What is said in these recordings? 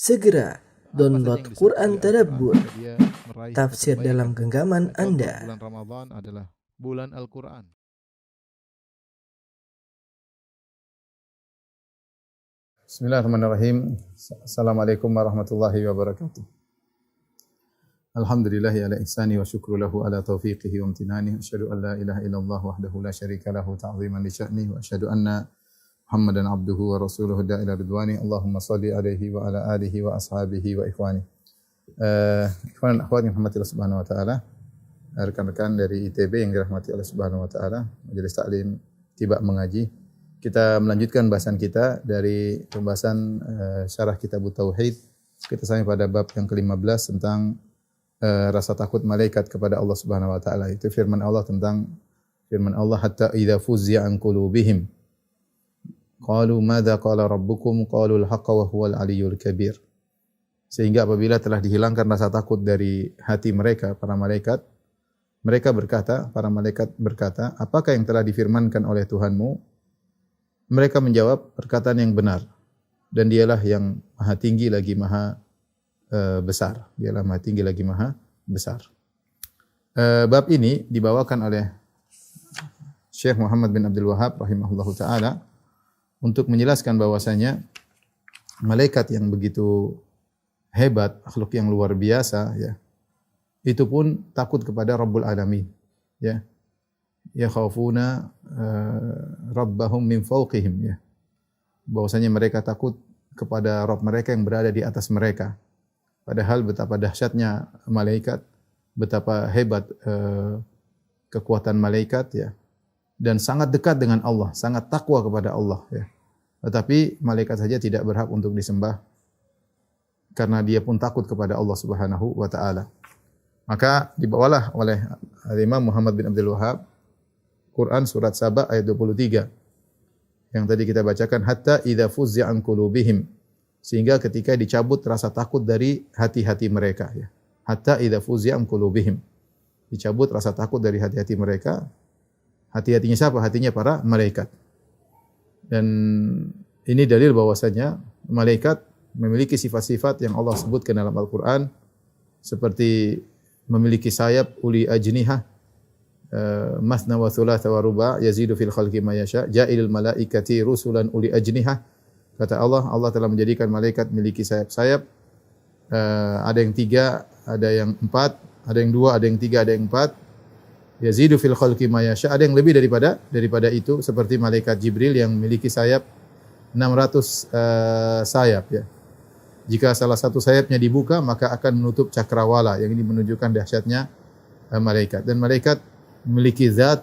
Segera download yang Quran disebut oleh Tadabbur, Al-Quran, dia meraih tafsir kebaikan. dalam genggaman Contoh, Anda. bulan Ramadan adalah bulan Al-Quran. Bismillahirrahmanirrahim. Assalamualaikum warahmatullahi wabarakatuh. Alhamdulillahi ala ihsani wa syukru lahu ala taufiqihi wa amtinani. Asyhadu an la ilaha illallah wahdahu la syarika lahu ta'ziman li sya'ni wa asyhadu anna Muhammadan abduhu wa rasuluhu da'ila ridwani. Allahumma salli alaihi wa ala alihi wa ashabihi wa ikhwani. Ikhwan dan akhwat yang dirahmati Allah Subhanahu wa taala. Rekan-rekan dari ITB yang dirahmati Allah Subhanahu wa taala, Majelis Taklim Tiba Mengaji. Kita melanjutkan bahasan kita dari pembahasan syarah kitab Tauhid. Kita sampai pada bab yang ke-15 tentang rasa takut malaikat kepada Allah Subhanahu wa taala. Itu firman Allah tentang firman Allah hatta idza fuzzi'a an qulubihim qalu madza qala rabbukum qalu al-haqqa wa huwal aliyyul kabir. Sehingga apabila telah dihilangkan rasa takut dari hati mereka, para malaikat, para malaikat berkata, apakah yang telah difirmankan oleh Tuhanmu? Mereka menjawab perkataan yang benar, dan dialah yang maha tinggi lagi maha besar. Dialah maha tinggi lagi maha besar. Bab ini dibawakan oleh Syekh Muhammad bin Abdul Wahhab rahimahullahu taala untuk menjelaskan bahwasanya malaikat yang begitu hebat, makhluk yang luar biasa, ya, itu pun takut kepada Rabbul Alamin, ya. Yakhafuna rabbahum min fawqihim, ya. Bahwasanya mereka takut kepada Rabb mereka yang berada di atas mereka. Padahal betapa dahsyatnya malaikat, betapa hebat kekuatan malaikat, ya. Dan sangat dekat dengan Allah, sangat takwa kepada Allah, ya. Tetapi malaikat saja tidak berhak untuk disembah karena dia pun takut kepada Allah Subhanahu wa taala. Maka dibawalah oleh Imam Muhammad bin Abdul Wahhab Quran surat Saba ayat 23 yang tadi kita bacakan, hatta idza fuzzi'a an qulubihim, sehingga ketika dicabut rasa takut dari hati-hati mereka, ya. Hatta idza fuzzi'a an qulubihim, dicabut rasa takut dari hati-hati mereka. Hati-hatinya siapa? Hatinya para malaikat. Dan ini dalil bahwasanya malaikat memiliki sifat-sifat yang Allah sebutkan dalam Al-Quran, seperti memiliki sayap, uli ajnihah, masna wa thulatha wa ruba' yazidu fil khalqi ma yasha, ja'ilul malaikati rusulan uli ajnihah. Kata Allah, Allah telah menjadikan malaikat memiliki sayap-sayap. Ada yang 3, ada yang 4, ada yang 2, ada yang 3, ada yang 4. Yazidu fil khalqi ma yasha, ada yang lebih daripada itu, seperti malaikat Jibril yang memiliki sayap 600 sayap, ya. Jika salah satu sayapnya dibuka, maka akan menutup cakrawala, yang ini menunjukkan dahsyatnya malaikat. Dan malaikat memiliki zat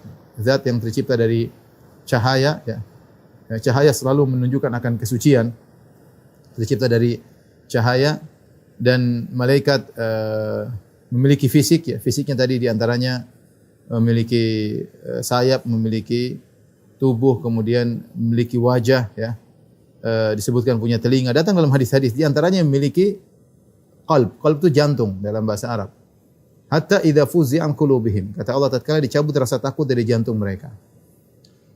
yang tercipta dari cahaya, ya. Cahaya selalu menunjukkan akan kesucian, tercipta dari cahaya. Dan malaikat memiliki fisik, ya. Fisiknya tadi diantaranya memiliki sayap, memiliki tubuh, kemudian memiliki wajah, ya. Disebutkan punya telinga. Datang dalam hadis-hadis, di antaranya memiliki qalb. Qalb itu jantung dalam bahasa Arab. Hatta idza fuzzi'a an qulubihim. Kata Allah, tatkala dicabut rasa takut dari jantung mereka.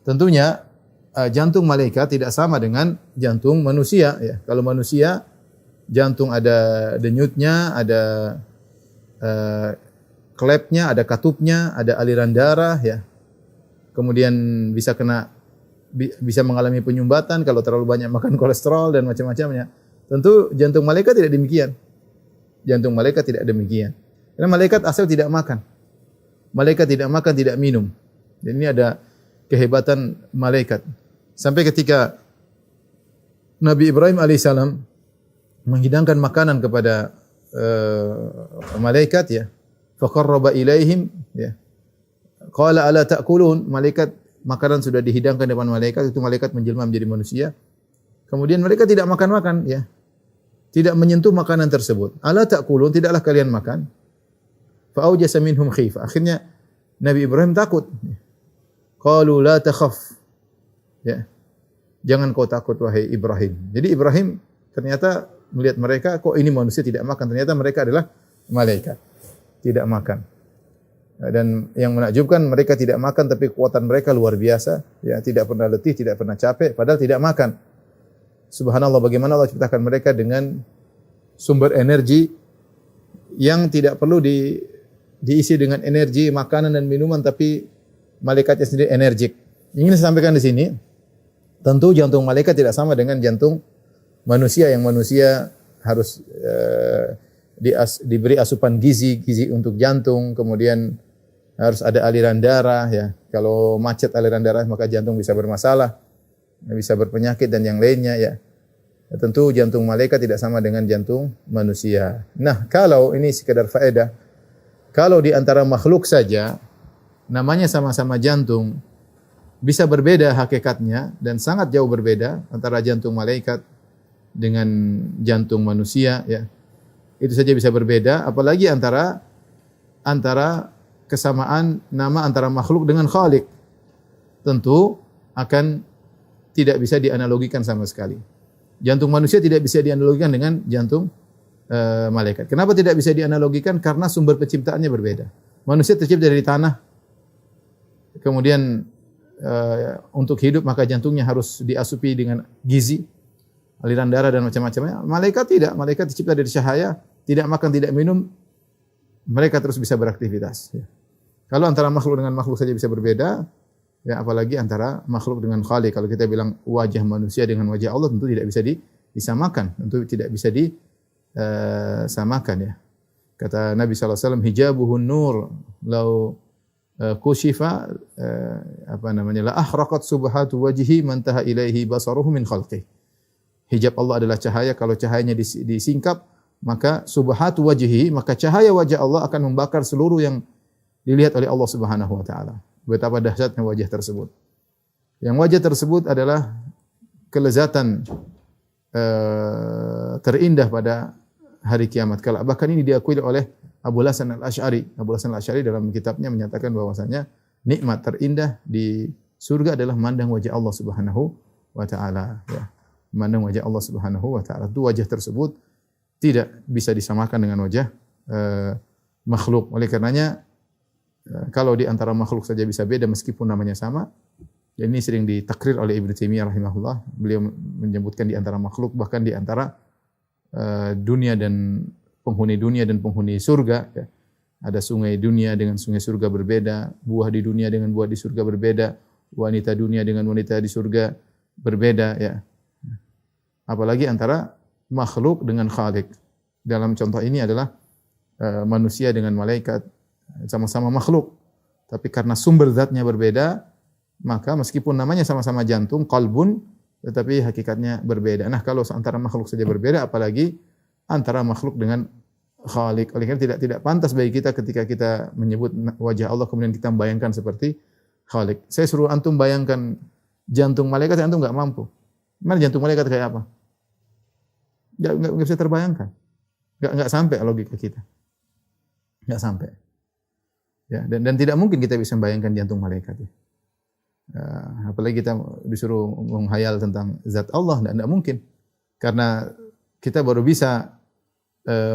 Tentunya jantung malaikat tidak sama dengan jantung manusia, ya. Kalau manusia jantung ada denyutnya, ada klepnya, ada katupnya, ada aliran darah, ya. Kemudian bisa mengalami penyumbatan kalau terlalu banyak makan kolesterol dan macam-macamnya. Tentu jantung malaikat tidak demikian. Jantung malaikat tidak demikian. Karena malaikat asal tidak makan. Malaikat tidak makan, tidak minum. Dan ini ada kehebatan malaikat. Sampai ketika Nabi Ibrahim alaihissalam menghidangkan makanan kepada malaikat, ya. Faqarraba ilaihim, ya. Qala ala ta'kulun, malaikat, makanan sudah dihidangkan depan malaikat, itu malaikat menjelma menjadi manusia. Kemudian mereka tidak makan-makan, ya. Tidak menyentuh makanan tersebut. Ala ta'kulun, tidaklah kalian makan. Fa aujasa minhum khifa. Akhirnya Nabi Ibrahim takut. Qalu la takhaf. Ya. Jangan kau takut wahai Ibrahim. Jadi Ibrahim ternyata melihat mereka, kok ini manusia tidak makan, ternyata mereka adalah malaikat. Tidak makan. Dan yang menakjubkan, mereka tidak makan tapi kekuatan mereka luar biasa, ya, tidak pernah letih, tidak pernah capek, padahal tidak makan. Subhanallah, bagaimana Allah ciptakan mereka dengan sumber energi yang tidak perlu diisi dengan energi makanan dan minuman, tapi malaikatnya sendiri energik. Ingin saya sampaikan di sini, tentu jantung malaikat tidak sama dengan jantung manusia, yang manusia harus diberi asupan gizi untuk jantung, kemudian harus ada aliran darah ya. Kalau macet aliran darah maka jantung bisa bermasalah, bisa berpenyakit dan yang lainnya ya. Tentu jantung malaikat tidak sama dengan jantung manusia. Nah, kalau ini sekedar faedah, kalau di antara makhluk saja namanya sama-sama jantung, bisa berbeda hakikatnya dan sangat jauh berbeda antara jantung malaikat dengan jantung manusia ya. Itu saja bisa berbeda, apalagi antara kesamaan nama antara makhluk dengan Khalik. Tentu akan tidak bisa dianalogikan sama sekali. Jantung manusia tidak bisa dianalogikan dengan jantung malaikat. Kenapa tidak bisa dianalogikan? Karena sumber penciptaannya berbeda. Manusia tercipta dari tanah. Kemudian untuk hidup maka jantungnya harus diasupi dengan gizi, aliran darah dan macam-macamnya. Malaikat tidak. Malaikat tercipta dari cahaya, tidak makan, tidak minum, mereka terus bisa beraktivitas. Ya. Kalau antara makhluk dengan makhluk saja bisa berbeda, ya apalagi antara makhluk dengan Khalik. Kalau kita bilang wajah manusia dengan wajah Allah tentu tidak bisa disamakan, tentu tidak bisa disamakan ya. Kata Nabi sallallahu alaihi wasallam, hijabuhun nur law kushifa la ahraqat subhatu wajhi man taha ilaihi basaruhu min khalqih. Hijab Allah adalah cahaya, kalau cahayanya disingkap maka subhatu wajhi, maka cahaya wajah Allah akan membakar seluruh yang dilihat oleh Allah Subhanahu wa taala. Betapa dahsyatnya wajah tersebut. Yang wajah tersebut adalah kelezatan terindah pada hari kiamat kala. Bahkan ini diakui oleh Abu Hasan Al-Asy'ari. Abu Hasan Al-Asy'ari dalam kitabnya menyatakan bahwasanya nikmat terindah di surga adalah memandang wajah Allah Subhanahu wa taala ya. Memandang wajah Allah Subhanahu wa taala. Itu wajah tersebut tidak bisa disamakan dengan wajah makhluk. Oleh karenanya kalau di antara makhluk saja bisa beda meskipun namanya sama. Dan ini sering ditakrir oleh Ibnu Taimiyah rahimahullah. Beliau menyebutkan di antara makhluk, bahkan di antara dunia dan penghuni surga. Ya. Ada sungai dunia dengan sungai surga berbeda, buah di dunia dengan buah di surga berbeda, wanita dunia dengan wanita di surga berbeda. Ya. Apalagi antara makhluk dengan Khalik. Dalam contoh ini adalah manusia dengan malaikat. Sama-sama makhluk, tapi karena sumber zatnya berbeda, maka meskipun namanya sama-sama jantung, qalbun, tetapi hakikatnya berbeda. Nah, kalau antara makhluk saja berbeda, apalagi antara makhluk dengan Khalik. Oleh karena tidak pantas bagi kita ketika kita menyebut wajah Allah kemudian kita membayangkan seperti Khalik. Saya suruh antum bayangkan jantung malaikat, antum enggak mampu. Mana jantung malaikat kayak apa? Enggak bisa terbayangkan. Enggak sampai logika kita. Enggak sampai. Ya, dan tidak mungkin kita bisa membayangkan jantung malaikat. Ya. Apalagi kita disuruh menghayal tentang zat Allah, tidak mungkin. Karena kita baru bisa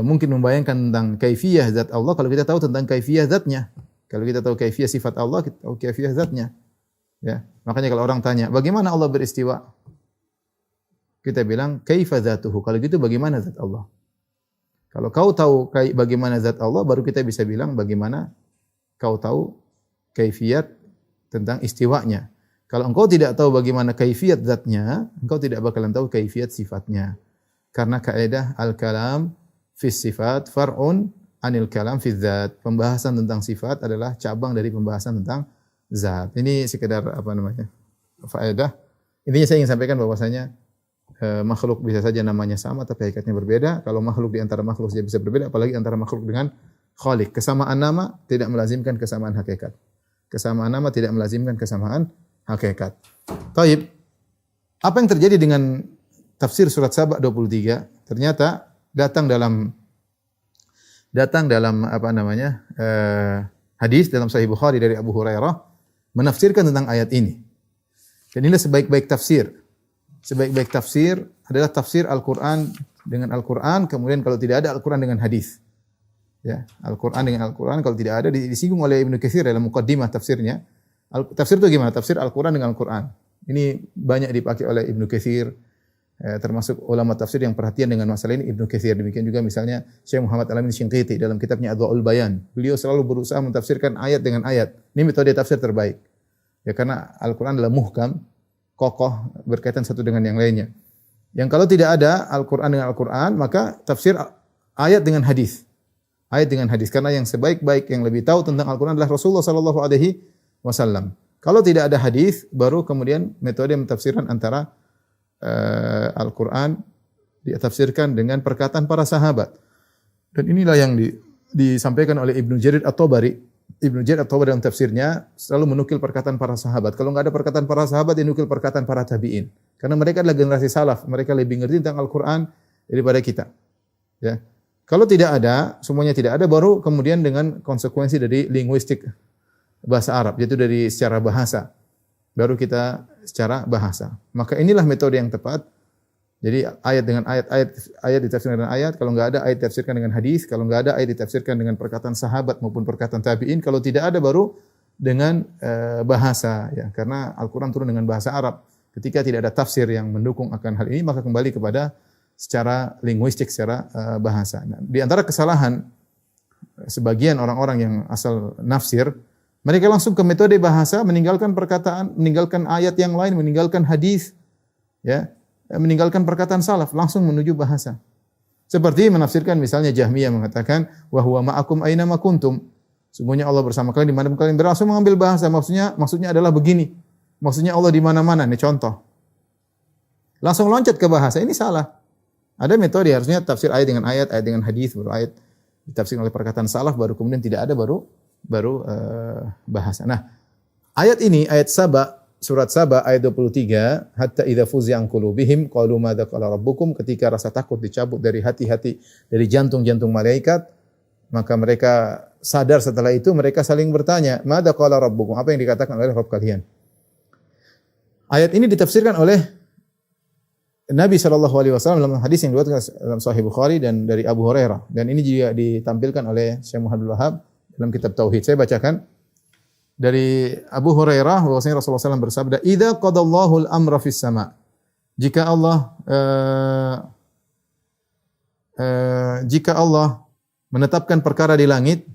mungkin membayangkan tentang kaifiyah zat Allah kalau kita tahu tentang kaifiyah zatnya. Kalau kita tahu kaifiyah sifat Allah, kita tahu kaifiyah zatnya. Ya. Makanya kalau orang tanya, bagaimana Allah beristiwa? Kita bilang, kaifa zatuhu. Kalau gitu bagaimana zat Allah? Kalau kau tahu bagaimana zat Allah, baru kita bisa bilang bagaimana kau tahu kaifiyat tentang istiwanya. Kalau engkau tidak tahu bagaimana kaifiyat zatnya, engkau tidak bakalan tahu kaifiyat sifatnya. Karena kaidah al-kalam fi sifat far'un anil kalam fi dzat. Pembahasan tentang sifat adalah cabang dari pembahasan tentang zat. Ini sekedar faedah. Intinya saya ingin sampaikan bahwasanya makhluk bisa saja namanya sama tapi hakikatnya berbeda. Kalau makhluk di antara makhluk saja bisa berbeda, apalagi antara makhluk dengan Khalik. Kesamaan nama tidak melazimkan kesamaan hakikat. Kesamaan nama tidak melazimkan kesamaan hakikat. Taib. Apa yang terjadi dengan tafsir surat Saba 23? Ternyata datang dalam hadis dalam Sahih Bukhari dari Abu Hurairah menafsirkan tentang ayat ini. Dan inilah sebaik-baik tafsir. Sebaik-baik tafsir adalah tafsir Al-Qur'an dengan Al-Qur'an, kemudian kalau tidak ada Al-Qur'an dengan hadis. Ya, Al-Qur'an dengan Al-Qur'an kalau tidak ada disinggung oleh Ibnu Katsir dalam muqaddimah tafsirnya. Tafsir itu gimana? Tafsir Al-Qur'an dengan Al-Qur'an. Ini banyak dipakai oleh Ibnu Katsir termasuk ulama tafsir yang perhatian dengan masalah ini, Ibnu Katsir. Demikian juga misalnya Syekh Muhammad Al-Amin Syinqiti dalam kitabnya Adwaul Bayan. Beliau selalu berusaha mentafsirkan ayat dengan ayat. Ini metode tafsir terbaik. Ya, karena Al-Quran adalah muhkam, kokoh, berkaitan satu dengan yang lainnya. Yang kalau tidak ada Al-Quran dengan Al-Quran, maka tafsir ayat dengan hadis. Ayat dengan hadis. Karena yang sebaik-baik, yang lebih tahu tentang Al-Quran adalah Rasulullah sallallahu alaihi wasallam. Kalau tidak ada hadis, baru kemudian metode mentafsiran antara Al-Quran ditafsirkan dengan perkataan para sahabat. Dan inilah yang disampaikan oleh Ibnu Jarir At-Tabari. Ibnu Jarir At-Tabari dalam tafsirnya selalu menukil perkataan para sahabat. Kalau enggak ada perkataan para sahabat, dia nukil perkataan para tabi'in. Karena mereka adalah generasi salaf, mereka lebih ngerti tentang Al-Quran daripada kita. Ya. Kalau tidak ada, semuanya tidak ada, baru kemudian dengan konsekuensi dari linguistik bahasa Arab, yaitu dari secara bahasa. Baru kita secara bahasa. Maka inilah metode yang tepat. Jadi ayat dengan ayat ditafsirkan dengan ayat. Kalau enggak ada, ayat ditafsirkan dengan hadis. Kalau enggak ada, ayat ditafsirkan dengan perkataan sahabat maupun perkataan tabi'in. Kalau tidak ada, baru dengan bahasa. Ya, karena Al-Quran turun dengan bahasa Arab. Ketika tidak ada tafsir yang mendukung akan hal ini, maka kembali kepada secara linguistik, secara bahasa. Nah, di antara kesalahan sebagian orang-orang yang asal nafsir, mereka langsung ke metode bahasa, meninggalkan perkataan, meninggalkan ayat yang lain, meninggalkan hadis, ya, meninggalkan perkataan salaf, langsung menuju bahasa. Seperti menafsirkan misalnya Jahmiyah mengatakan, wa huwa ma'akum aina ma kuntum. Sungguhnya Allah bersama kalian di mana kalian berada. Langsung mengambil bahasa, maksudnya adalah begini. Maksudnya Allah di mana-mana, ini contoh. Langsung loncat ke bahasa, ini salah. Ada metode, harusnya tafsir ayat dengan ayat dengan hadis, baru ayat ditafsir oleh perkataan salaf, baru kemudian tidak ada, baru bahasa. Nah, ayat ini, ayat Saba, surat Saba ayat 23, hatta idza fuzi'a an qulubihim qalu madza qala rabbukum, ketika rasa takut dicabut dari hati-hati, dari jantung-jantung malaikat, maka mereka sadar setelah itu, mereka saling bertanya, madza qala rabbukum, apa yang dikatakan oleh Rabb kalian? Ayat ini ditafsirkan oleh Nabi SAW dalam hadis yang diriwayatkan dalam Sahih Bukhari dan dari Abu Hurairah, dan ini juga ditampilkan oleh Syekh Muhammad Wahab dalam kitab Tauhid. Saya bacakan dari Abu Hurairah bahwasanya Rasulullah SAW bersabda, "Idza qadallahu al-amra fis sama." Jika Allah menetapkan perkara di langit,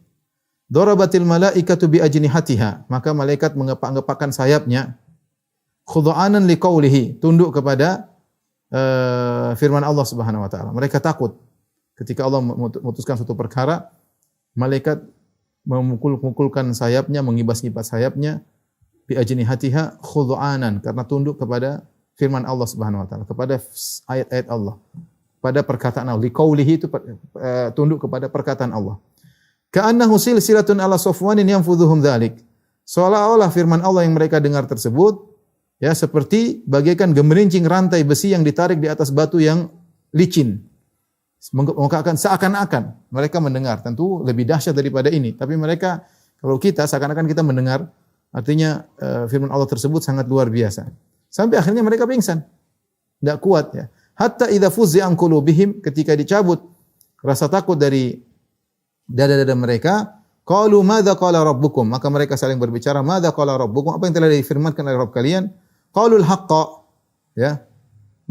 darabatil malaikatu bi ajnihatiha, maka malaikat mengepak-ngepakkan sayapnya, khudha'anan liqaulihi, tunduk kepada firman Allah Subhanahu wa taala. Mereka takut ketika Allah memutuskan suatu perkara, malaikat memukul-mukulkan sayapnya, mengibas-ngibas sayapnya, bi ajnihatiha khudha'anan, karena tunduk kepada firman Allah Subhanahu wa taala, kepada ayat-ayat Allah, pada perkataan Allah. Liqaulihi itu tunduk kepada perkataan Allah. Ka'annahu silsilatun ala safwanin yanfudhuhum dzalik. Seolah-olah firman Allah yang mereka dengar tersebut, ya, seperti bagaikan gemerincing rantai besi yang ditarik di atas batu yang licin. Seakan-akan mereka mendengar, tentu lebih dahsyat daripada ini. Tapi mereka, kalau kita seakan-akan kita mendengar, artinya firman Allah tersebut sangat luar biasa. Sampai akhirnya mereka pingsan, tidak kuat. Ya. Hatta idza fuzzi'a an qulubihim, ketika dicabut rasa takut dari dada-dada mereka, qalu madza qala rabbukum, maka mereka saling berbicara, madza qala rabbukum, apa yang telah difirmankan oleh Rabb kalian? Qalul haqqa, ya.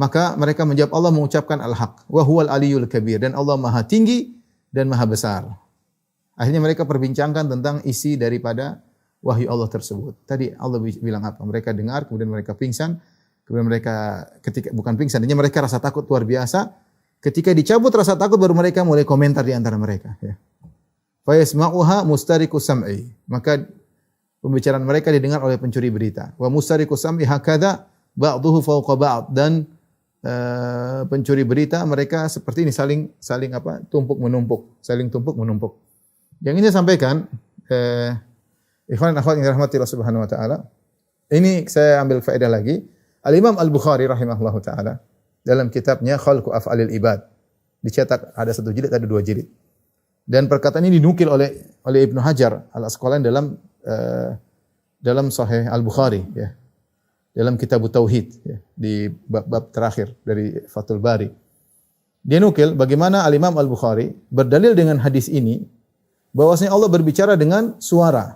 Maka mereka menjawab, Allah mengucapkan al-haq, wa huwal aliyul kabir, dan Allah maha tinggi dan maha besar. Akhirnya mereka perbincangkan tentang isi daripada wahyu Allah tersebut. Tadi Allah bilang apa? Mereka dengar, kemudian mereka pingsan, kemudian mereka bukan pingsan, artinya mereka rasa takut luar biasa. Ketika dicabut rasa takut, baru mereka mulai komentar di antara mereka. Ya. Fa yasma'uha mustariqus sam'i, maka pembicaraan mereka didengar oleh pencuri berita. Wa mustariqus sam'i hakadha ba'dhuhu fawqa ba'd, dan pencuri berita mereka seperti ini, saling apa? Tumpuk menumpuk. Yang ini saya sampaikan, ikhwan dan akhwat yang dirahmati Allah Subhanahu wa taala. Ini saya ambil faedah lagi. Al-Imam Al-Bukhari rahimahullahu taala dalam kitabnya Khalqu Af'alil Ibad, dicetak ada 1 jilid, ada 2 jilid. Dan perkataan ini dinukil oleh Ibnu Hajar Al-Asqalani dalam Sahih Al-Bukhari, ya. Dalam kitab Tauhid, ya, di bab terakhir dari Fathul Bari. Dia nukil bagaimana Al-Imam Al-Bukhari berdalil dengan hadis ini bahwasanya Allah berbicara dengan suara.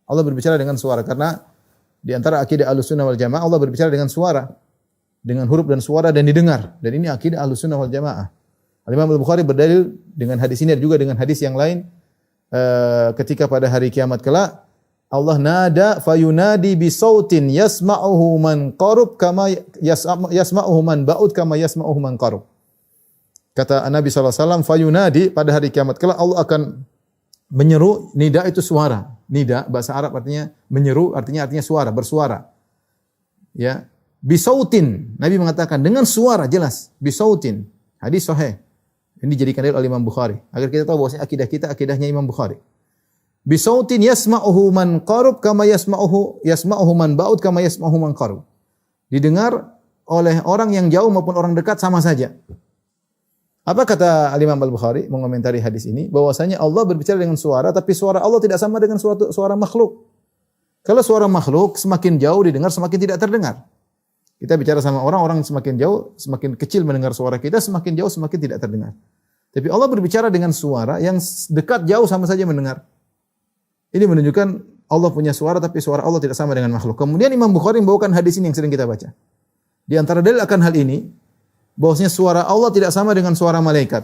Allah berbicara dengan suara karena di antara akidah Ahlussunnah wal Jamaah Allah berbicara dengan suara. dengan huruf dan suara dan didengar. Dan ini akidah Ahlussunnah wal Jamaah. Al-Imam Al-Bukhari berdalil dengan hadis ini dan juga dengan hadis yang lain ketika pada hari kiamat kelak Allah nada fayunadi bi sautin yasma'uhu man qarub kama yasma'uhu man ba'ud kama yasma'uhu man qarub. Kata Nabi SAW, fayunadi, pada hari kiamat kelak Allah akan menyeru. Nida itu suara. Nida bahasa Arab artinya menyeru, artinya suara, bersuara. Ya, bisautin. Nabi mengatakan dengan suara jelas, bisautin. Hadis sahih. Ini dijadikan dalil oleh Imam Bukhari agar kita tahu bahwa akidah kita akidahnya Imam Bukhari. Bisautin yasma'uhu man qarub kama yasma'uhu man ba'ud kama yasma'uhu man qarub. Didengar oleh orang yang jauh maupun orang dekat sama saja. Apa kata Imam Al-Bukhari mengomentari hadis ini? Bahwasanya Allah berbicara dengan suara, tapi suara Allah tidak sama dengan suara makhluk. Kalau suara makhluk semakin jauh didengar, semakin tidak terdengar. Kita bicara sama orang semakin jauh, semakin kecil mendengar suara kita, semakin jauh semakin tidak terdengar. Tapi Allah berbicara dengan suara yang dekat jauh sama saja mendengar. Ini menunjukkan Allah punya suara, tapi suara Allah tidak sama dengan makhluk. Kemudian Imam Bukhari membawakan hadis ini yang sering kita baca. Di antara dalil akan hal ini, bahwasanya suara Allah tidak sama dengan suara malaikat.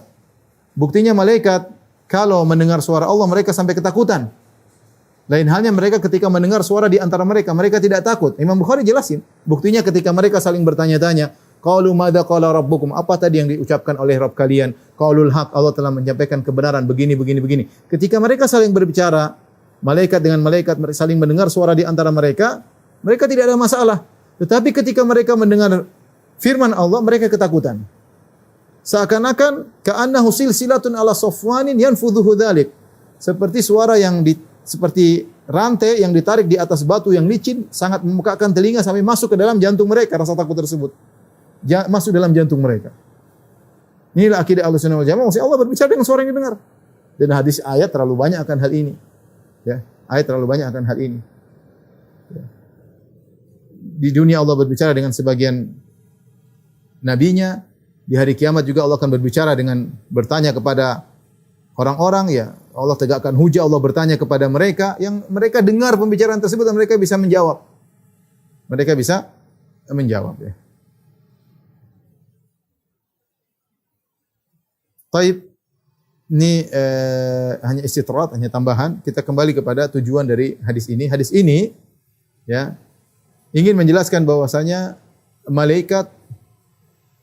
Buktinya malaikat kalau mendengar suara Allah mereka sampai ketakutan. Lain halnya mereka ketika mendengar suara di antara mereka, mereka tidak takut. Imam Bukhari jelasin. Buktinya ketika mereka saling bertanya-tanya, qalu madza qala rabbukum? Apa tadi yang diucapkan oleh Rabb kalian? Qaulul haq, Allah telah menyampaikan kebenaran begini. Ketika mereka saling berbicara, malaikat dengan malaikat saling mendengar suara di antara mereka, mereka tidak ada masalah. Tetapi ketika mereka mendengar firman Allah, mereka ketakutan. Seakan-akan ka'annahu silsilatun ala safwanin yanfudhuhu dzalik. Seperti suara yang seperti rantai yang ditarik di atas batu yang licin, sangat memekakan telinga sampai masuk ke dalam jantung mereka, rasa takut tersebut. Masuk dalam jantung mereka. Inilah akidah Ahlussunnah wal Jamaah. Maksudnya Allah berbicara dengan suara yang didengar. Dan hadis ayat terlalu banyak akan hal ini. Ya, ayat terlalu banyak akan hal ini. Ya. Di dunia Allah berbicara dengan sebagian nabinya, di hari kiamat juga Allah akan berbicara dengan bertanya kepada orang-orang, ya. Allah tegakkan hujah, Allah bertanya kepada mereka yang mereka dengar pembicaraan tersebut dan mereka bisa menjawab. Mereka bisa menjawab, ya. Taib, ini hanya istitrat, hanya tambahan. Kita kembali kepada tujuan dari hadis ini. Hadis ini, ya, ingin menjelaskan bahwasanya malaikat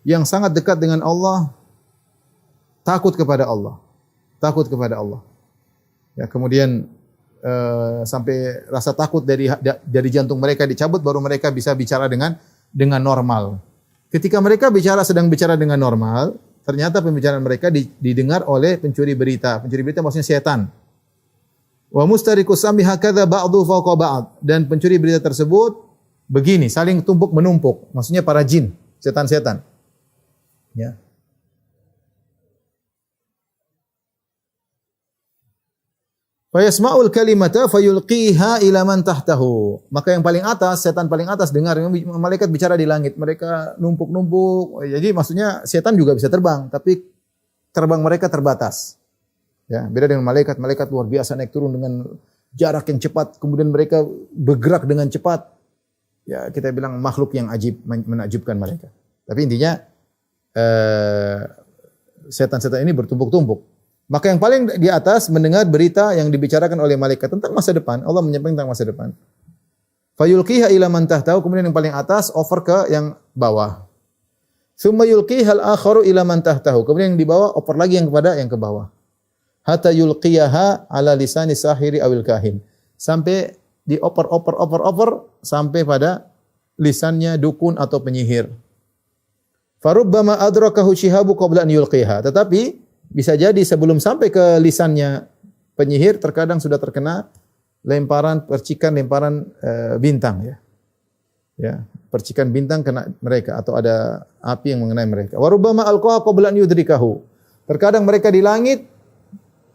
yang sangat dekat dengan Allah takut kepada Allah. Takut kepada Allah. Ya, kemudian sampai rasa takut dari jantung mereka dicabut, baru mereka bisa bicara dengan normal. Ketika mereka sedang bicara dengan normal, ternyata pembicaraan mereka didengar oleh pencuri berita. Pencuri berita maksudnya setan. Wa mustariqus sami hakadza ba'dhu fawqa ba'd. Dan pencuri berita tersebut begini, saling tumpuk menumpuk. Maksudnya para jin, setan-setan. Ya. Fayasma'ul kalimata fayulqiha ila man tahtahu. Maka yang paling atas, setan paling atas dengar malaikat bicara di langit. Mereka numpuk-numpuk. Jadi maksudnya setan juga bisa terbang, tapi terbang mereka terbatas. Ya, beda dengan malaikat. Malaikat luar biasa naik turun dengan jarak yang cepat, kemudian mereka bergerak dengan cepat. Ya, kita bilang makhluk yang menakjubkan mereka. Tapi intinya setan-setan ini bertumpuk-tumpuk. Maka yang paling di atas mendengar berita yang dibicarakan oleh malaikat tentang masa depan. Allah menyampaikan tentang masa depan. Fayulqiha ila man tahtahu, kemudian yang paling atas over ke yang bawah. Tsumma yulqiha al-akharu ila man tahtahu, kemudian yang di bawah over lagi yang kepada yang ke bawah. Hatta yulqiyaha ala lisani sahiri awil kahin. Sampai dioper sampai pada lisannya dukun atau penyihir. Farubbama adrakahu shihabu qabla an yulqiha. Tetapi bisa jadi sebelum sampai ke lisannya penyihir terkadang sudah terkena percikan lemparan bintang, ya. Ya, percikan bintang kena mereka atau ada api yang mengenai mereka. Warubbama alqaha qabla an yudrikahu. Terkadang mereka di langit,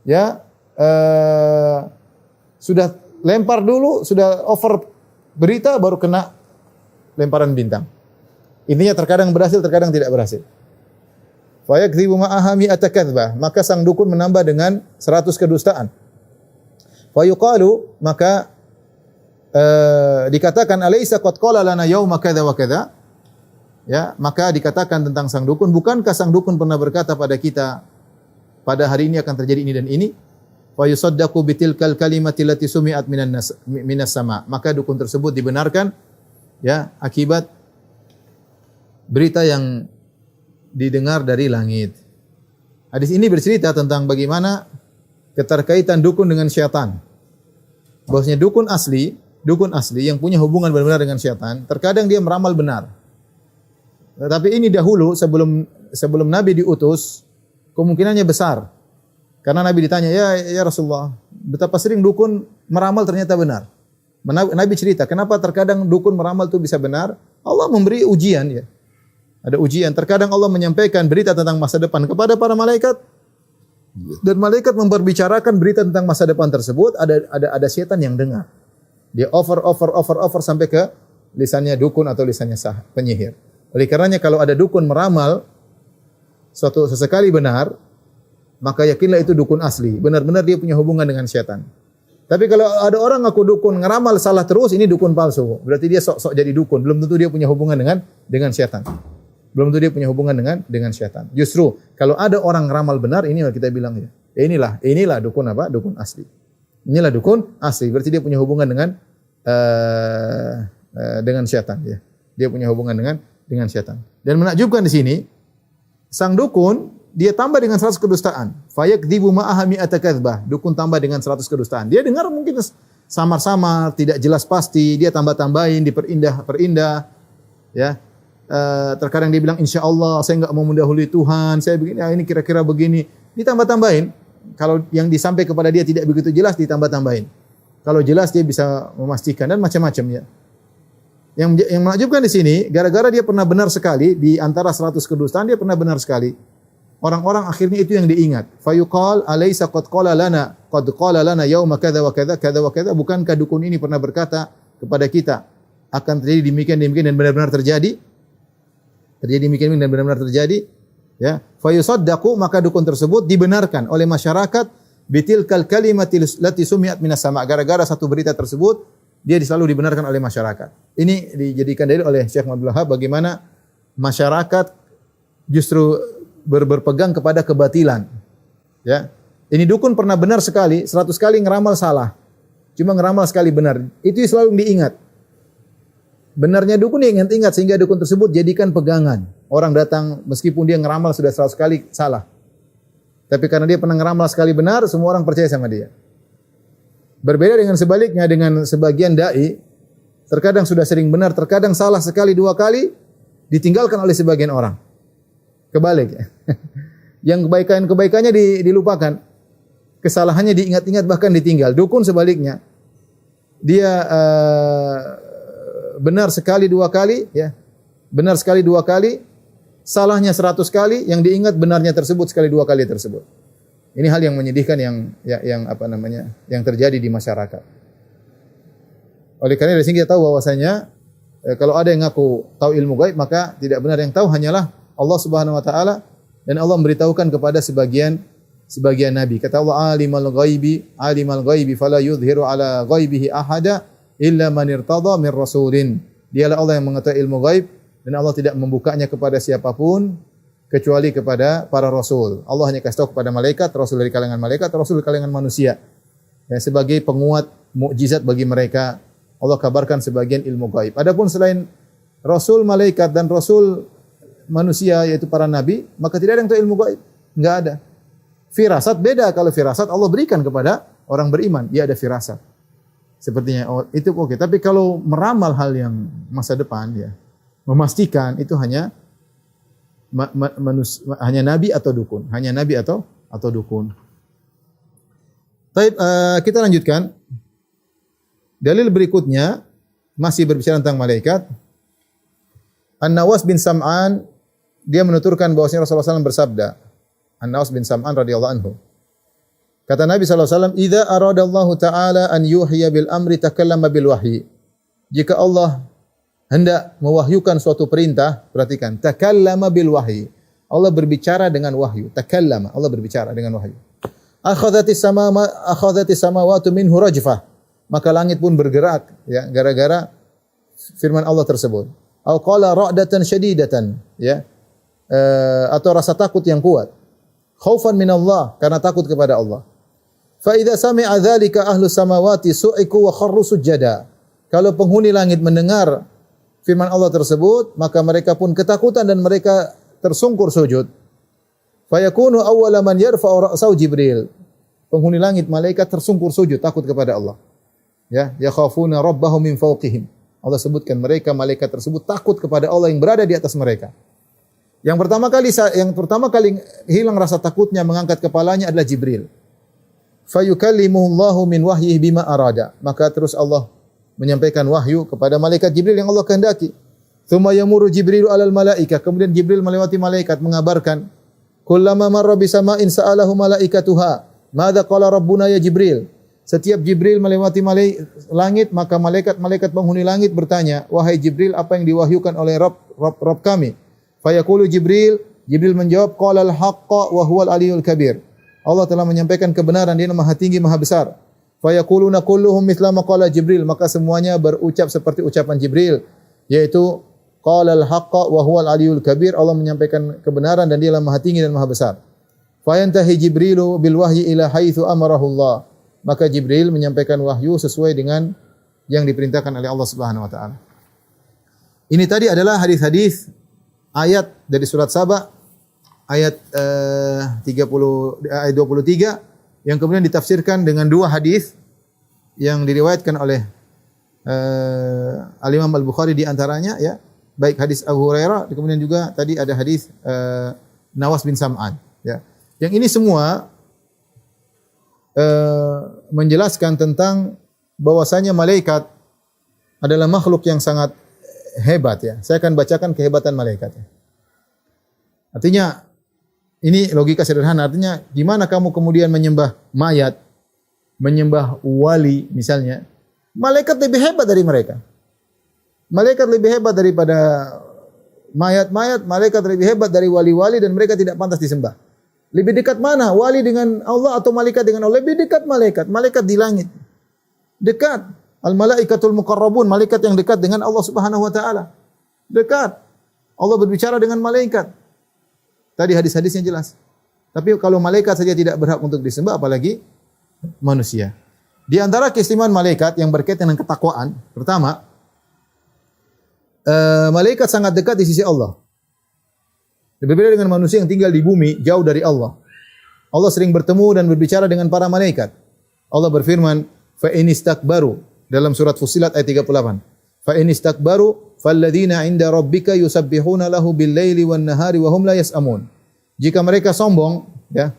ya, sudah lempar dulu, sudah over berita baru kena lemparan bintang. Intinya terkadang berhasil, terkadang tidak berhasil. Fa yakdzibu ma'aha mi'ata kadzbah, maka sang dukun menambah dengan 100 kedustaan. Fa yuqalu, maka dikatakan alaysa qad qala lana yauma kadza wa kadza? ya, maka dikatakan tentang sang dukun, bukankah sang dukun pernah berkata pada kita, pada hari ini akan terjadi ini dan ini? Fa yusaddaqu bitilkal kalimati allati sumi'at minas sama. Maka dukun tersebut dibenarkan, ya, akibat berita yang didengar dari langit. Hadis ini bercerita tentang bagaimana keterkaitan dukun dengan syaitan. Bahwasanya dukun asli yang punya hubungan benar-benar dengan syaitan, terkadang dia meramal benar. Tetapi ini dahulu sebelum Nabi diutus, kemungkinannya besar. Karena Nabi ditanya, ya Rasulullah, betapa sering dukun meramal ternyata benar. Nabi cerita, kenapa terkadang dukun meramal itu bisa benar? Allah memberi ujian, ya. Ada ujian. Terkadang Allah menyampaikan berita tentang masa depan kepada para malaikat, dan malaikat memperbicarakan berita tentang masa depan tersebut. Ada setan yang dengar. Dia over sampai ke lisannya dukun atau lisannya penyihir. Oleh karenanya kalau ada dukun meramal sesekali benar, maka yakinlah itu dukun asli. Benar-benar dia punya hubungan dengan setan. Tapi kalau ada orang ngaku dukun ngeramal salah terus, ini dukun palsu. Berarti dia sok-sok jadi dukun. Belum tentu dia punya hubungan dengan setan. Belum tentu dia punya hubungan dengan syaitan. Justru kalau ada orang ramal benar, ini kita bilang ya. Inilah dukun apa? Dukun asli. Inilah dukun asli. Berarti dia punya hubungan dengan syaitan, ya. Dia punya hubungan dengan syaitan. Dan menakjubkan di sini, sang dukun dia tambah dengan 100 kedustaan. Fayakdzibu ma'aha mi'ata kadzbah. Dukun tambah dengan 100 kedustaan. Dia dengar mungkin samar-samar, tidak jelas pasti, dia tambah-tambahin, diperindah, ya. Terkadang dia bilang insya Allah saya enggak mau mendahului Tuhan, saya begini, ini kira-kira begini, ditambah-tambahin. Kalau yang disampaikan kepada dia tidak begitu jelas, ditambah-tambahin. Kalau jelas dia bisa memastikan dan macam-macam, ya. Yang menakjubkan di sini, gara-gara dia pernah benar sekali di antara 100 kedustaan, dia pernah benar sekali. Orang-orang akhirnya itu yang diingat. Fayuqal alaysa qad qala lana yauma kadza wa kadza kadza wa kadza. Bukankah dukun ini pernah berkata kepada kita akan terjadi demikian dan benar-benar terjadi? Terjadi demikian dan benar-benar terjadi, ya. Fa yusaddaqu, maka dukun tersebut dibenarkan oleh masyarakat bitilkal kalimati lati sumi'at minas sama. Gara-gara satu berita tersebut, dia selalu dibenarkan oleh masyarakat. Ini dijadikan dalil oleh Syekh Abdul Wahab bagaimana masyarakat justru berpegang kepada kebatilan, ya. Ini dukun pernah benar sekali, 100 kali ngeramal salah. Cuma ngeramal sekali benar. Itu selalu diingat. Benarnya dukun diingat-ingat sehingga dukun tersebut jadikan pegangan. Orang datang meskipun dia ngeramal sudah 100 kali salah. Tapi karena dia pernah ngeramal sekali benar, semua orang percaya sama dia. Berbeda dengan sebaliknya dengan sebagian dai, terkadang sudah sering benar, terkadang salah sekali 2 kali, ditinggalkan oleh sebagian orang. Kebalik. Yang kebaikannya dilupakan. Kesalahannya diingat-ingat bahkan ditinggal. Dukun sebaliknya. Dia benar sekali 2 kali, ya. Benar sekali 2 kali, salahnya 100 kali, yang diingat benarnya tersebut sekali 2 kali tersebut. Ini hal yang menyedihkan yang terjadi di masyarakat. Oleh karena dari sini kita tahu bahwasanya kalau ada yang ngaku tahu ilmu gaib, maka tidak benar, yang tahu hanyalah Allah Subhanahu wa taala, dan Allah memberitahukan kepada sebagian nabi. Kata Allah, alimal ghaibi fala yudhiru ala ghaibihi ahada illa man irtada min rasulin. Dialah Allah yang mengetahui ilmu gaib, dan Allah tidak membukanya kepada siapapun kecuali kepada para rasul. Allah hanya kasih tahu kepada malaikat, rasul dari kalangan malaikat, rasul dari kalangan manusia. Ya, sebagai penguat mukjizat bagi mereka, Allah kabarkan sebagian ilmu gaib. Adapun selain rasul malaikat dan rasul manusia yaitu para nabi, maka tidak ada yang tahu ilmu gaib. Enggak ada. Firasat beda, kalau firasat Allah berikan kepada orang beriman, dia ada firasat. Sepertinya itu oke. Tapi kalau meramal hal yang masa depan, ya, memastikan itu hanya nabi atau dukun, hanya nabi atau dukun. Baik, kita lanjutkan. Dalil berikutnya masih berbicara tentang malaikat. An-Nawas bin Sam'an dia menuturkan bahwasanya Rasulullah SAW bersabda. An-Nawas bin Sam'an radhiyallahu anhu. Kata Nabi SAW, "Idza aradallahu ta'ala an yuhya bil amri takallama bil wahyi." Jika Allah hendak mewahyukan suatu perintah, perhatikan, takallama bil wahyi. Allah berbicara dengan wahyu. Takallama, Allah berbicara dengan wahyu. Akhadhatis samawati minhu rajfah. Maka langit pun bergerak, ya, gara-gara firman Allah tersebut. Atau qala ra'datan syadidatan, ya. Atau rasa takut yang kuat. Khaufan min Allah, karena takut kepada Allah. Fa idza sami'a dzalika ahlus samawati su'iku wa kharru sujada. Kalau penghuni langit mendengar firman Allah tersebut, maka mereka pun ketakutan dan mereka tersungkur sujud. Fayakunu awwala man yarfa'u ra'sahu Jibril. Penghuni langit malaikat tersungkur sujud takut kepada Allah. Ya, yakhafuna rabbahum min fawqihim. Allah sebutkan mereka malaikat tersebut takut kepada Allah yang berada di atas mereka. Yang pertama kali hilang rasa takutnya mengangkat kepalanya adalah Jibril. Fayukallimuhu Allahu min wahyihi bima arada. Maka terus Allah menyampaikan wahyu kepada malaikat Jibril yang Allah kehendaki. Tsumma yamuru Jibril alal malaikah. Kemudian Jibril melewati malaikat mengabarkan, kullama marra bisama'in sa'alahu malaikatuha, madza qala rabbuna ya Jibril. Setiap Jibril melewati langit, maka malaikat penghuni langit bertanya, wahai Jibril, apa yang diwahyukan oleh Rabb kami? Fayaqulu Jibril menjawab, qalal haqqa wa huwal aliyul kabir. Allah telah menyampaikan kebenaran, Dia Maha tinggi, Maha besar. Fayaquluna kulluhum mithla ma qala Jibril, maka semuanya berucap seperti ucapan Jibril, yaitu qalal haqqa wa huwal aliyul kabir. Allah menyampaikan kebenaran dan Dialah Maha tinggi dan Maha besar. Fayantahi Jibrilu bil wahyi ila haitsu amarahu Allah. Maka Jibril menyampaikan wahyu sesuai dengan yang diperintahkan oleh Allah Subhanahu wa taala. Ini tadi adalah hadis-hadis ayat dari surat Saba ayat 23 yang kemudian ditafsirkan dengan dua hadis yang diriwayatkan oleh Al-Imam Al-Bukhari di antaranya, ya, baik hadis Abu Hurairah, kemudian juga tadi ada hadis Nawas bin Sam'an, ya. Yang ini semua menjelaskan tentang bahwasanya malaikat adalah makhluk yang sangat hebat, ya. Saya akan bacakan kehebatan malaikat, ya. Artinya ini logika sederhana, artinya gimana kamu kemudian menyembah mayat, menyembah wali misalnya, malaikat lebih hebat dari mereka. Malaikat lebih hebat daripada mayat-mayat, malaikat lebih hebat dari wali-wali dan mereka tidak pantas disembah. Lebih dekat mana? Wali dengan Allah atau malaikat dengan Allah? Lebih dekat malaikat. Malaikat di langit. Dekat. Al-malaikatul muqarrabun. Malaikat yang dekat dengan Allah Subhanahu wa taala. Dekat. Allah berbicara dengan malaikat. Tadi hadis-hadisnya jelas. Tapi kalau malaikat saja tidak berhak untuk disembah, apalagi manusia. Di antara keistimewaan malaikat yang berkaitan dengan ketakwaan, pertama, malaikat sangat dekat di sisi Allah. Berbeda dengan manusia yang tinggal di bumi, jauh dari Allah. Allah sering bertemu dan berbicara dengan para malaikat. Allah berfirman, fa in istakbaru, dalam surat Fussilat ayat 38. Fa in istakbaru falladzina 'inda rabbika yusabbihuna lahu bil-laili wan-nahari wa hum la yas'amun. Jika mereka sombong, ya,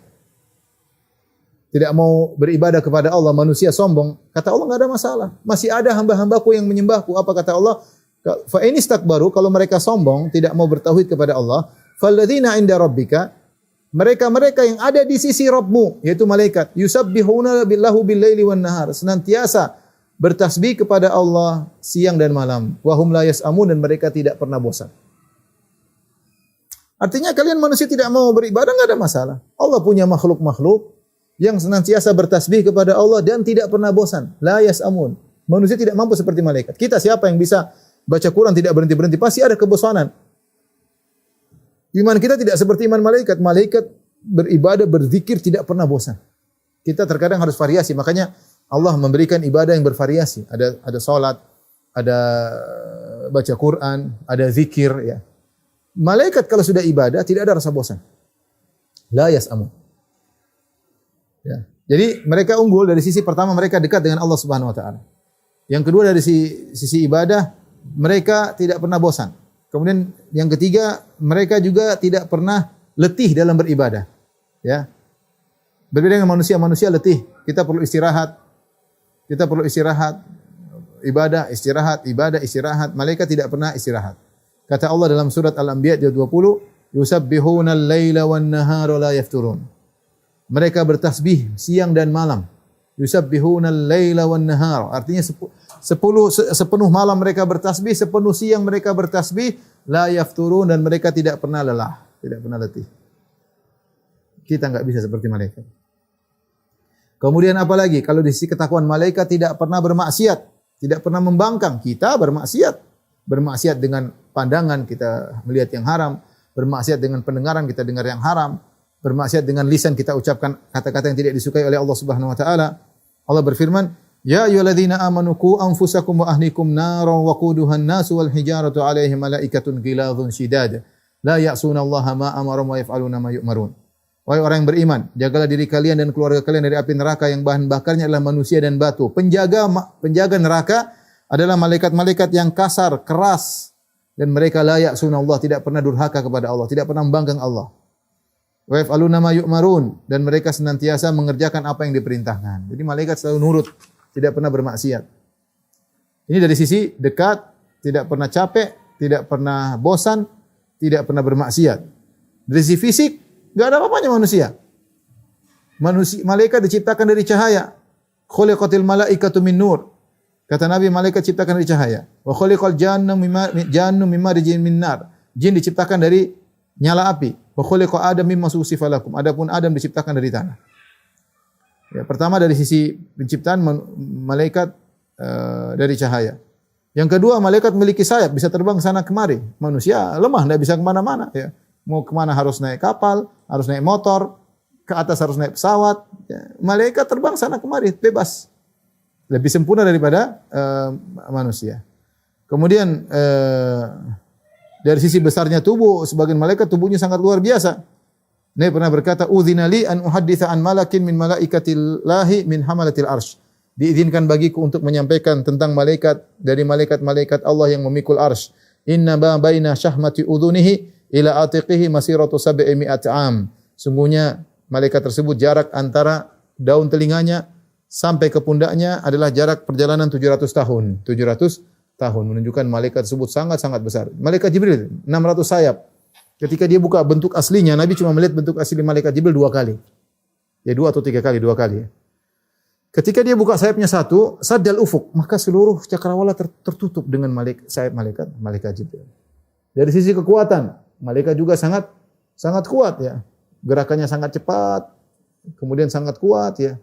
tidak mau beribadah kepada Allah, manusia sombong, kata Allah enggak ada masalah. Masih ada hamba-hambaku yang menyembahku. Apa kata Allah? Fa in istakbaru, kalau mereka sombong, tidak mau bertauhid kepada Allah, falladzina 'inda rabbika, mereka-mereka yang ada di sisi Rabbmu, yaitu malaikat, yusabbihuna billahu bil-laili wan-nahar, senantiasa bertasbih kepada Allah siang dan malam. Wa hum la yas'amun, dan mereka tidak pernah bosan. Artinya kalian manusia tidak mau beribadah, enggak ada masalah. Allah punya makhluk-makhluk yang senantiasa bertasbih kepada Allah dan tidak pernah bosan. La yas'amun. Manusia tidak mampu seperti malaikat. Kita siapa yang bisa baca Quran tidak berhenti-berhenti? Pasti ada kebosanan. Iman kita tidak seperti iman malaikat. Malaikat beribadah, berzikir tidak pernah bosan. Kita terkadang harus variasi. Makanya Allah memberikan ibadah yang bervariasi. Ada salat, ada baca Quran, ada zikir, ya. Malaikat kalau sudah ibadah tidak ada rasa bosan. La yas'amun. Ya. Jadi mereka unggul dari sisi pertama, mereka dekat dengan Allah Subhanahu wa taala. Yang kedua dari sisi ibadah, mereka tidak pernah bosan. Kemudian yang ketiga, mereka juga tidak pernah letih dalam beribadah. Ya. Berbeda dengan manusia, manusia letih. Kita perlu istirahat. Kita perlu istirahat. Ibadah, istirahat, ibadah, istirahat. Malaikat tidak pernah istirahat. Kata Allah dalam surat Al-Anbiya ayat 20, yusabbihuna al-laila wan-nahara la yafturun. Mereka bertasbih siang dan malam. Yusabbihuna al-laila wan-nahar. Artinya sepenuh malam mereka bertasbih, sepenuh siang mereka bertasbih, la yafturun, dan mereka tidak pernah lelah, tidak pernah letih. Kita enggak bisa seperti malaikat. Kemudian apa lagi? Kalau di sisi ketakwaan, malaikat tidak pernah bermaksiat, tidak pernah membangkang. Kita bermaksiat. Bermaksiat dengan pandangan kita melihat yang haram, bermaksiat dengan pendengaran kita dengar yang haram, bermaksiat dengan lisan kita ucapkan kata-kata yang tidak disukai oleh Allah Subhanahu wa taala. Allah berfirman, "Ya ayyuhalladzina amanu qu anfusakum wa ahlikum naran waquduhan nasu wal hijaratu 'alaihim malaikatun ghilazun shidad la ya'sunallaha ma amarum wa yaf'aluna ma yu'marun." Wahai orang yang beriman, jagalah diri kalian dan keluarga kalian dari api neraka yang bahan bakarnya adalah manusia dan batu. Penjaga neraka adalah malaikat-malaikat yang kasar, keras, dan mereka la ya'sunallah, tidak pernah durhaka kepada Allah, tidak pernah membanggang Allah. Wa yaf'aluna ma yu'marun, dan mereka senantiasa mengerjakan apa yang diperintahkan. Jadi malaikat selalu nurut, tidak pernah bermaksiat. Ini dari sisi dekat, tidak pernah capek, tidak pernah bosan, tidak pernah bermaksiat. Dari sisi fisik, enggak ada apa-apanya manusia. Malaikat diciptakan dari cahaya. Khuliqatil malaikatu min nur. Kata Nabi, malaikat diciptakan dari cahaya. Wa khuliqal jannu mimma rijin min nar. Jin diciptakan dari nyala api. Wa khuliqa Adam mimma susifa lakum. Adapun Adam diciptakan dari tanah. Ya, pertama dari sisi penciptaan malaikat dari cahaya. Yang kedua, malaikat memiliki sayap, bisa terbang sana kemari. Manusia lemah, tidak bisa kemana-mana. Ya. Mau kemana harus naik kapal, harus naik motor, ke atas harus naik pesawat. Ya. Malaikat terbang sana kemari, bebas. Lebih sempurna daripada manusia. Kemudian dari sisi besarnya tubuh, sebagian malaikat tubuhnya sangat luar biasa. Nabi pernah berkata, "Udzina li an uhadditsa an malakin min malaikatillahi min hamalatil arsy." Diizinkan bagiku untuk menyampaikan tentang malaikat dari malaikat-malaikat Allah yang memikul arsy. Inna ma baina syahmati udhunihi ila atiqihi masiratu sab'i mi'ati am. Sungguhnya malaikat tersebut jarak antara daun telinganya sampai ke pundaknya adalah jarak perjalanan 700 tahun. 700 tahun menunjukkan malaikat tersebut sangat-sangat besar. Malaikat Jibril 600 sayap. Ketika dia buka bentuk aslinya, Nabi cuma melihat bentuk asli malaikat Jibril 2 kali. Ya 2 atau 3 kali, 2 kali. Ketika dia buka sayapnya satu, saddal ufuk, maka seluruh cakrawala tertutup dengan sayap malaikat Jibril. Dari sisi kekuatan, malaikat juga sangat kuat ya. Gerakannya sangat cepat, kemudian sangat kuat ya.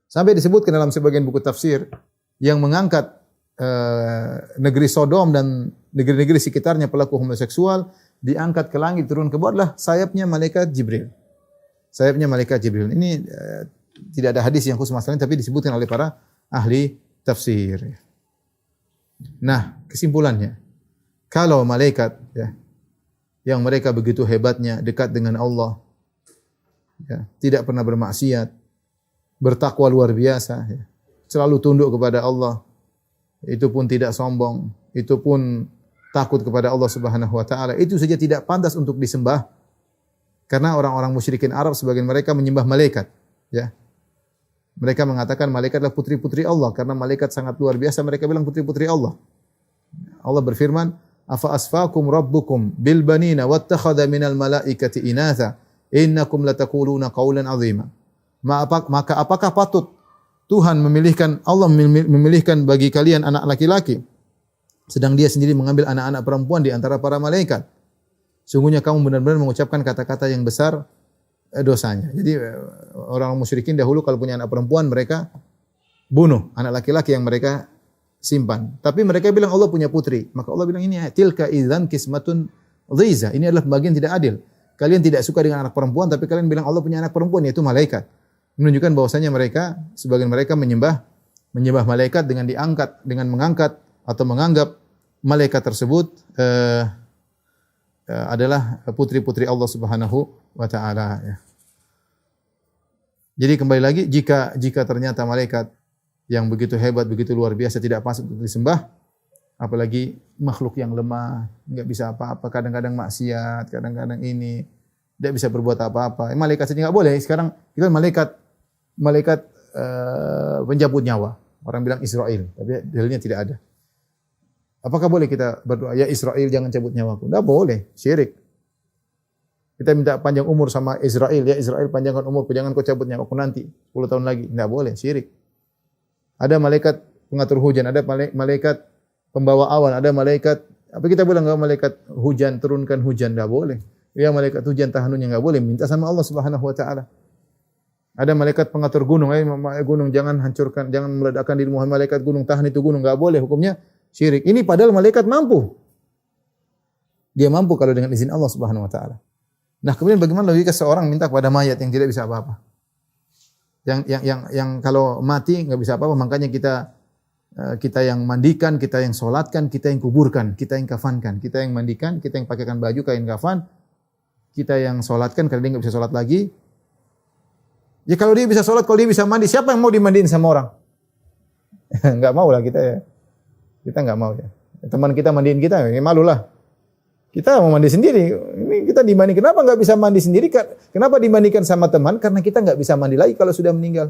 Sampai disebutkan dalam sebagian buku tafsir yang mengangkat negeri Sodom dan negeri-negeri sekitarnya pelaku homoseksual diangkat ke langit turun ke bawah adalah sayapnya malaikat Jibril. Sayapnya malaikat Jibril. Ini tidak ada hadis yang khusus masalah ini, tapi disebutkan oleh para ahli tafsir. Nah, kesimpulannya, kalau malaikat ya, yang mereka begitu hebatnya dekat dengan Allah, ya, tidak pernah bermaksiat, bertakwa luar biasa, ya, selalu tunduk kepada Allah, itu pun tidak sombong, itu pun takut kepada Allah Subhanahu wa taala, itu saja tidak pantas untuk disembah. Karena orang-orang musyrikin Arab sebagian mereka menyembah malaikat, ya. Mereka mengatakan malaikat adalah putri-putri Allah karena malaikat sangat luar biasa, mereka bilang putri-putri Allah. Allah berfirman, "Afa asfakum rabbukum bil banina wattakhadha minal malaikati inatha innakum lataquluna qawlan 'azima." Maka apakah patut Tuhan memilihkan bagi kalian anak laki-laki sedang dia sendiri mengambil anak-anak perempuan di antara para malaikat? Sungguhnya kamu benar-benar mengucapkan kata-kata yang besar dosanya. Jadi orang musyrikin dahulu kalau punya anak perempuan mereka bunuh anak laki-laki yang mereka simpan. Tapi mereka bilang Allah punya putri. Maka Allah bilang ini tilka idzan qismatun dhiza. Ini adalah pembagian tidak adil. Kalian tidak suka dengan anak perempuan tapi kalian bilang Allah punya anak perempuan yaitu malaikat. Menunjukkan bahwasanya mereka sebagian mereka menyembah malaikat dengan mengangkat atau menganggap malaikat tersebut adalah putri-putri Allah Subhanahu wa taala ya. Jadi kembali lagi jika ternyata malaikat yang begitu hebat, begitu luar biasa tidak pantas untuk disembah, apalagi makhluk yang lemah, enggak bisa apa-apa, kadang-kadang maksiat, kadang-kadang ini tidak bisa berbuat apa-apa. Malaikat saja enggak boleh. Sekarang kita malaikat penjabut nyawa. Orang bilang Israel, tapi dalilnya tidak ada. Apakah boleh kita berdoa, ya Israel jangan cabut nyawaku? Tidak boleh, syirik. Kita minta panjang umur sama Israel, ya Israel panjangkan umurku, jangan kau cabut nyawaku nanti 10 tahun lagi. Tidak boleh, syirik. Ada malaikat pengatur hujan, ada malaikat pembawa awan, ada malaikat, apa kita bilang enggak malaikat hujan, turunkan hujan, tidak boleh. Ya malaikat hujan tahanunnya enggak boleh, minta sama Allah Subhanahu wa taala. Ada malaikat pengatur gunung, gunung jangan hancurkan, jangan meledakkan dirimu, malaikat gunung tahan itu gunung, enggak boleh, hukumnya syirik. Ini padahal malaikat mampu. Dia mampu kalau dengan izin Allah Subhanahu wa taala. Nah, kemudian bagaimana logika seorang minta kepada mayat yang tidak bisa apa-apa? Yang kalau mati nggak bisa apa-apa, makanya kita yang mandikan, kita yang solatkan, kita yang kuburkan, kita yang kafankan, kita yang mandikan, kita yang pakaikan baju kain kafan, kita yang solatkan karena dia nggak bisa solat lagi. Ya kalau dia bisa solat, kalau dia bisa mandi, siapa yang mau dimandiin sama orang? Nggak mau lah kita ya. Kita nggak mau ya. Teman kita mandiin kita, ya malu lah. Kita mau mandi sendiri. Ini kita dimandi. Kenapa nggak bisa mandi sendiri? Kenapa dimandikan sama teman? Karena kita nggak bisa mandi lagi kalau sudah meninggal.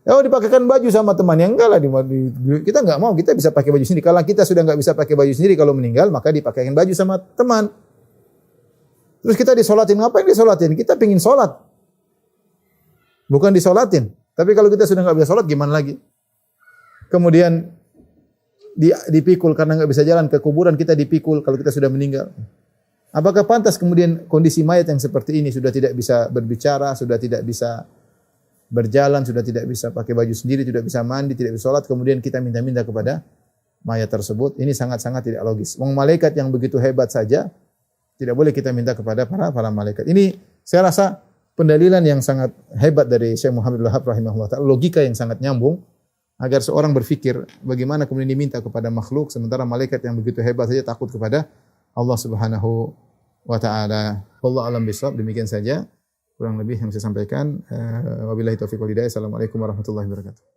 Oh, dipakaikan baju sama teman, yang enggak lah, kita enggak mau, kita bisa pakai baju sendiri. Kalau kita sudah enggak bisa pakai baju sendiri kalau meninggal, maka dipakaikan baju sama teman. Terus kita disolatin, ngapain disolatin? Kita pingin solat, bukan disolatin. Tapi kalau kita sudah enggak bisa solat, gimana lagi? Kemudian dipikul karena enggak bisa jalan ke kuburan, kita dipikul kalau kita sudah meninggal. Apakah pantas kemudian kondisi mayat yang seperti ini sudah tidak bisa berbicara, sudah tidak bisa berjalan, sudah tidak bisa pakai baju sendiri, tidak bisa mandi, tidak bisa sholat, kemudian kita minta-minta kepada mayat tersebut? Ini sangat-sangat tidak logis. Wong malaikat yang begitu hebat saja, tidak boleh kita minta kepada para malaikat. Ini saya rasa pendalilan yang sangat hebat dari Syekh Muhammad Wahab rahimahullah ta'ala, logika yang sangat nyambung, agar seorang berpikir bagaimana kemudian diminta kepada makhluk, sementara malaikat yang begitu hebat saja takut kepada Allah Subhanahu wa ta'ala. Wallahu a'lam bishawab. Demikian saja kurang lebih yang saya sampaikan. Wabillahi taufiq wal hidayah. Assalamualaikum warahmatullahi wabarakatuh.